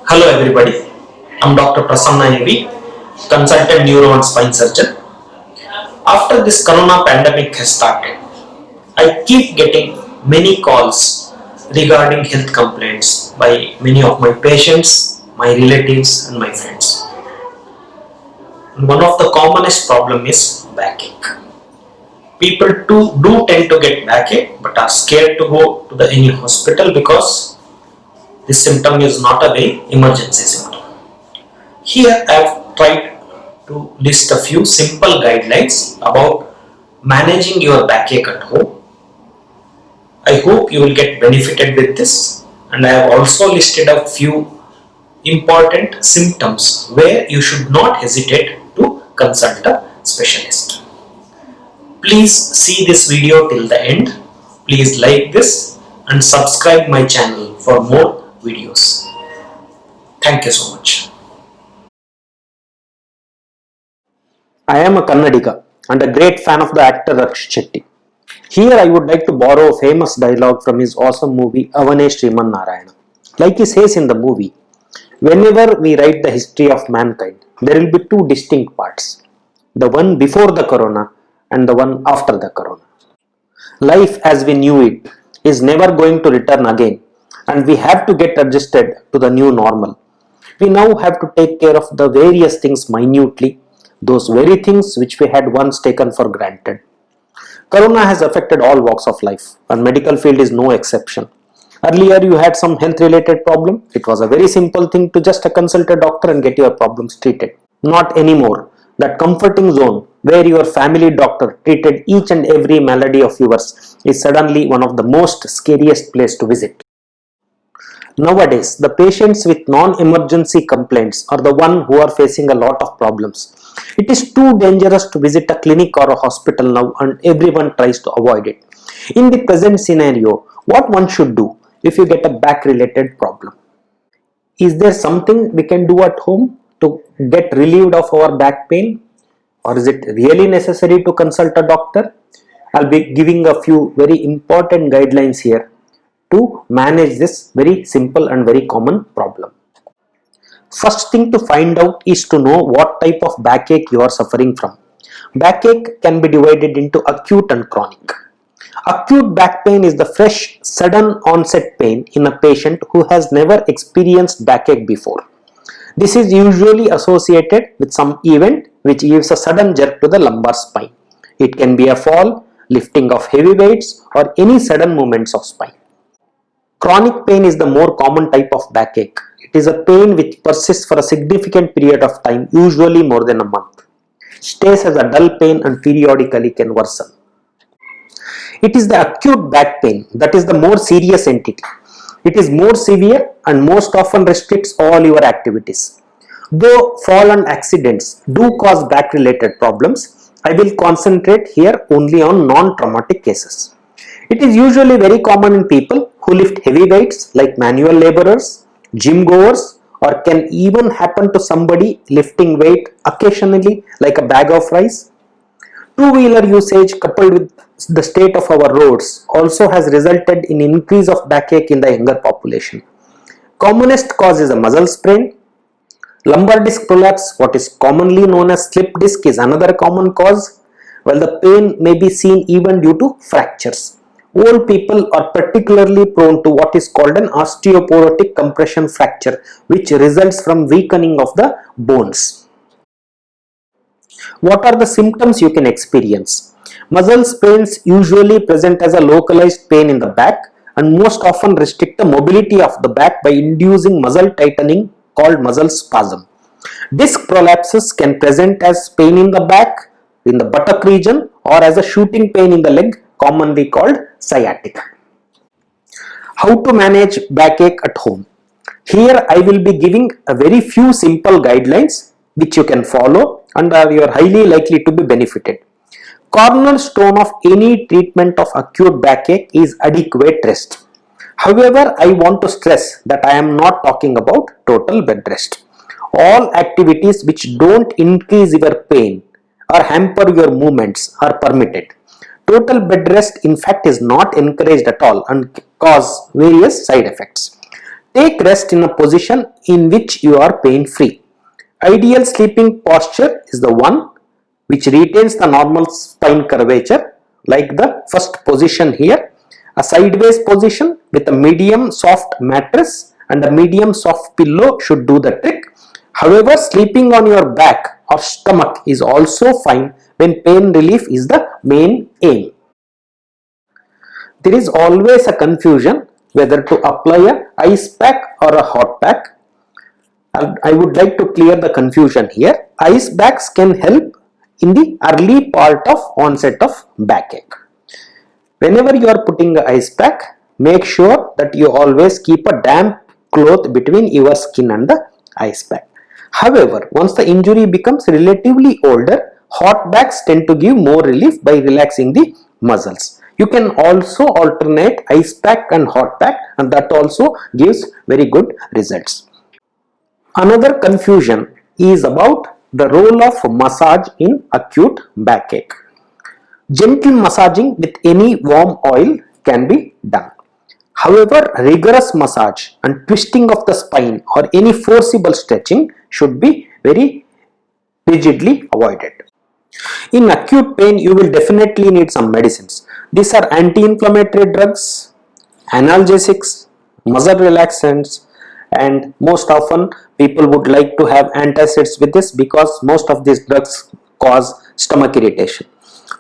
Hello everybody, I'm Dr. Prasanna Evi, consultant neuro and spine surgeon. After this corona pandemic has started, I keep getting many calls regarding health complaints by many of my patients, my relatives and my friends. And one of the commonest problem is backache. People do tend to get backache but are scared to go to any hospital because this symptom is not a very emergency symptom. Here I have tried to list a few simple guidelines about managing your backache at home. I hope you will get benefited with this, and I have also listed a few important symptoms where you should not hesitate to consult a specialist. Please see this video till the end. Please like this and subscribe my channel for more videos. Thank you so much. I am a Kannadiga and a great fan of the actor Rakshit Shetty. Here I would like to borrow a famous dialogue from his awesome movie Avane Sriman Narayana. Like he says in the movie, whenever we write the history of mankind, there will be two distinct parts. The one before the corona and the one after the corona. Life as we knew it is never going to return again, and we have to get adjusted to the new normal. We now have to take care of the various things minutely, those very things which we had once taken for granted. Corona has affected all walks of life, and medical field is no exception. Earlier you had some health related problem, it was a very simple thing to just consult a doctor and get your problems treated. Not anymore. That comforting zone where your family doctor treated each and every malady of yours is suddenly one of the most scariest place to visit. Nowadays, the patients with non-emergency complaints are the one who are facing a lot of problems. It is too dangerous to visit a clinic or a hospital now, and everyone tries to avoid it. In the present scenario, what one should do if you get a back related problem? Is there something we can do at home to get relieved of our back pain, or is it really necessary to consult a doctor? I'll be giving a few very important guidelines here to manage this very simple and very common problem. First thing to find out is to know what type of backache you are suffering from. Backache can be divided into acute and chronic. Acute back pain is the fresh, sudden onset pain in a patient who has never experienced backache before. This is usually associated with some event which gives a sudden jerk to the lumbar spine. It can be a fall, lifting of heavy weights, or any sudden movements of spine. Chronic pain is the more common type of backache. It is a pain which persists for a significant period of time, usually more than a month. Stays as a dull pain and periodically can worsen. It is the acute back pain that is the more serious entity. It is more severe and most often restricts all your activities. Though fall and accidents do cause back related problems, I will concentrate here only on non-traumatic cases. It is usually very common in people who lift heavy weights like manual laborers, gym goers, or can even happen to somebody lifting weight occasionally like a bag of rice. Two-wheeler usage coupled with the state of our roads also has resulted in increase of backache in the younger population. Commonest cause is a muscle sprain. Lumbar disc prolapse, what is commonly known as slip disc, is another common cause, while the pain may be seen even due to fractures. Old people are particularly prone to what is called an osteoporotic compression fracture, which results from weakening of the bones. What are the symptoms you can experience? Muscle sprains usually present as a localized pain in the back and most often restrict the mobility of the back by inducing muscle tightening called muscle spasm. Disc prolapses can present as pain in the back, in the buttock region, or as a shooting pain in the leg, commonly called sciatica. How to manage backache at home? Here I will be giving a very few simple guidelines which you can follow and you are highly likely to be benefited. Cornerstone of any treatment of acute backache is adequate rest. However, I want to stress that I am not talking about total bed rest. All activities which don't increase your pain or hamper your movements are permitted. Total bed rest in fact is not encouraged at all and cause various side effects. Take rest in a position in which you are pain free. Ideal sleeping posture is the one which retains the normal spine curvature, like the first position here. A sideways position with a medium soft mattress and a medium soft pillow should do the trick. However, sleeping on your back or stomach is also fine when pain relief is the main aim. There is always a confusion whether to apply a ice pack or a hot pack. I would like to clear the confusion here. Ice packs can help in the early part of onset of backache. Whenever you are putting the ice pack, make sure that you always keep a damp cloth between your skin and the ice pack. However, once the injury becomes relatively older, hot packs tend to give more relief by relaxing the muscles. You can also alternate ice pack and hot pack, and that also gives very good results. Another confusion is about the role of massage in acute backache. Gentle massaging with any warm oil can be done. However, rigorous massage and twisting of the spine or any forcible stretching should be very rigidly avoided. In acute pain, you will definitely need some medicines. These are anti-inflammatory drugs, analgesics, muscle relaxants, and most often people would like to have antacids with this because most of these drugs cause stomach irritation.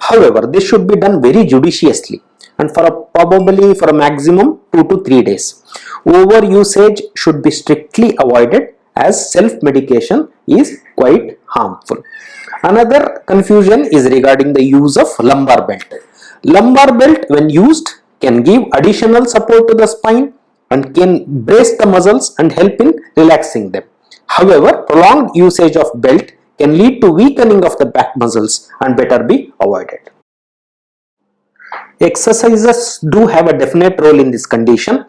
However, this should be done very judiciously and probably for a maximum 2 to 3 days. Over usage should be strictly avoided as self-medication is quite harmful. Another confusion is regarding the use of lumbar belt. Lumbar belt when used can give additional support to the spine and can brace the muscles and help in relaxing them. However, prolonged usage of belt can lead to weakening of the back muscles and better be avoided. Exercises do have a definite role in this condition.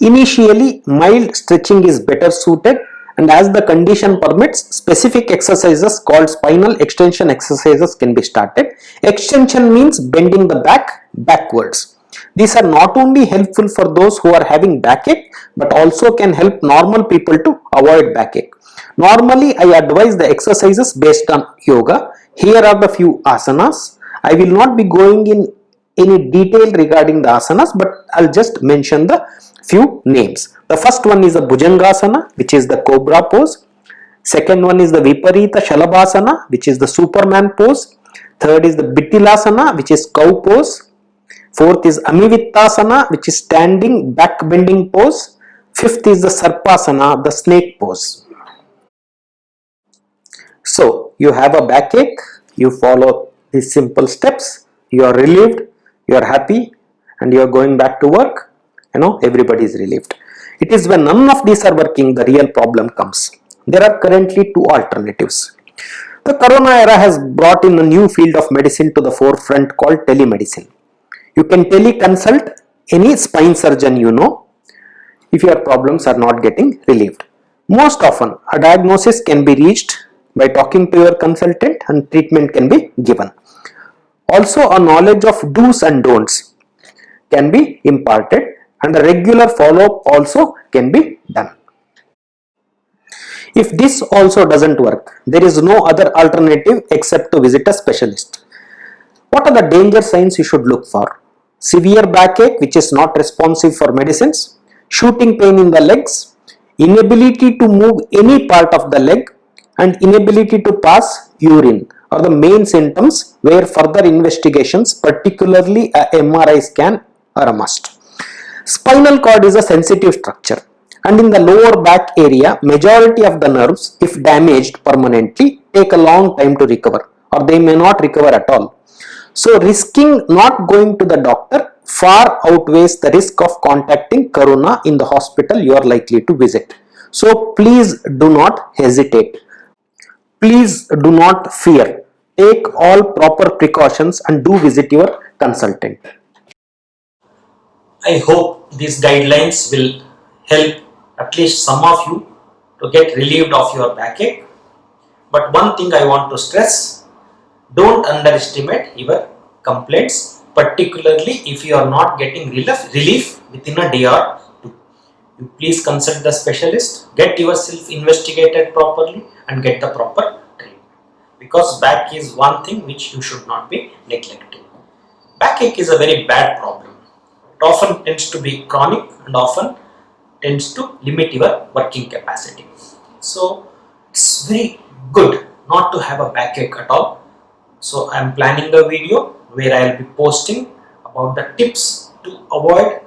Initially, mild stretching is better suited, and as the condition permits, specific exercises called spinal extension exercises can be started. Extension means bending the back backwards. These are not only helpful for those who are having backache but also can help normal people to avoid backache. Normally, I advise the exercises based on yoga. Here are the few asanas. I will not be going in any detail regarding the asanas, but I'll just mention the few names. The first one is the Bhujangasana, which is the cobra pose. Second one is the Viparita Shalabhasana, which is the Superman pose. Third is the Bittilasana, which is cow pose. Fourth is Amivittasana, which is standing back bending pose. Fifth is the Sarpasana, the snake pose. So you have a backache, you follow these simple steps, you are relieved, you are happy, and you are going back to work. Everybody is relieved. It is when none of these are working the real problem comes. There are currently two alternatives. The corona era has brought in a new field of medicine to the forefront called telemedicine. You can teleconsult any spine surgeon you know if your problems are not getting relieved. Most often, a diagnosis can be reached by talking to your consultant and treatment can be given. Also, a knowledge of do's and don'ts can be imparted and a regular follow-up also can be done. If this also doesn't work, there is no other alternative except to visit a specialist. What are the danger signs you should look for? Severe backache which is not responsive for medicines, shooting pain in the legs, inability to move any part of the leg, and inability to pass urine are the main symptoms where further investigations, particularly a MRI scan, are a must. Spinal cord is a sensitive structure, and in the lower back area, majority of the nerves, if damaged permanently, take a long time to recover, or they may not recover at all. So risking not going to the doctor far outweighs the risk of contacting corona in the hospital you are likely to visit. So please do not hesitate. Please do not fear. Take all proper precautions and do visit your consultant. I hope these guidelines will help at least some of you to get relieved of your backache. But one thing I want to stress, don't underestimate your complaints, particularly if you are not getting relief within a day or two. you please consult the specialist, get yourself investigated properly and get the proper treatment. Because back is one thing which you should not be neglecting. Backache is a very bad problem. It often tends to be chronic and often tends to limit your working capacity. So it's very good not to have a backache at all. So I am planning a video where I will be posting about the tips to avoid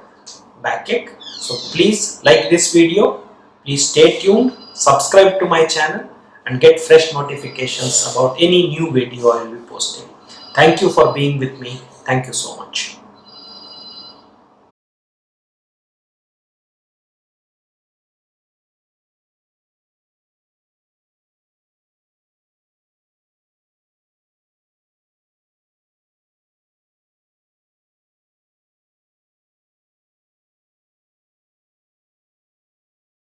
backache. So please like this video, please stay tuned, subscribe to my channel and get fresh notifications about any new video I will be posting. Thank you for being with me. Thank you so much.